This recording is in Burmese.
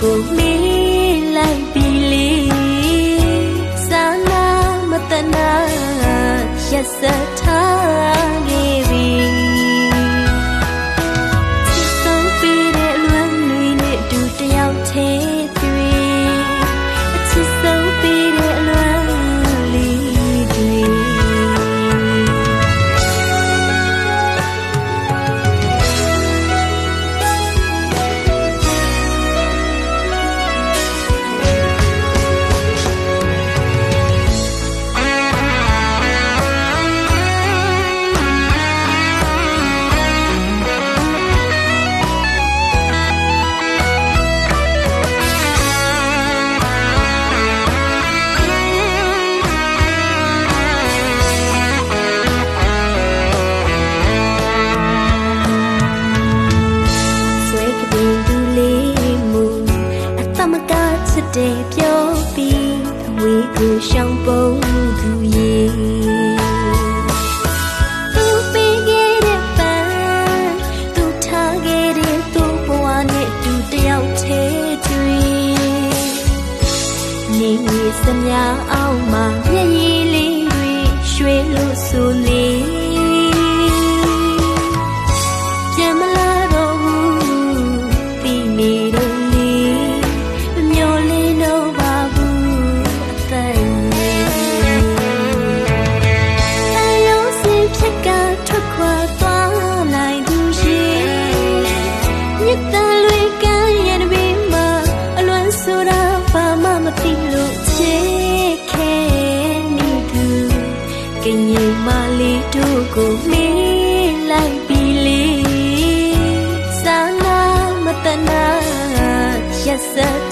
ကိုမေးလိုက်ပြီလေစာနာမတနာရက်စက်ထားခဲ့ပြီချစ်ဆုံးပေးတဲ့အလွမ်းတွေနဲ့တူတယောက်သေးတွေအချစ်ဆုံးပေးတဲ့အလွမ်းလေးတွေတဲ့ပြောပြီးအဝေးကိုရှောင်ပုံသူရေသူပေးခဲ့တဲ့ပန်းသူထားခဲ့တဲ့သူ့ဘဝနဲ့သူတယောက်သေးတွေနေနေစမြအောင်မှာမျက်ရည်လေးတွေရွှေလို့ဆိုလေပြန်မလာတော့ဘူးပြီးနေတော့ကင်ရင်မလေးတို့ကိုမေးလိုက်ပြီလေစာနာမတနာရက်စက်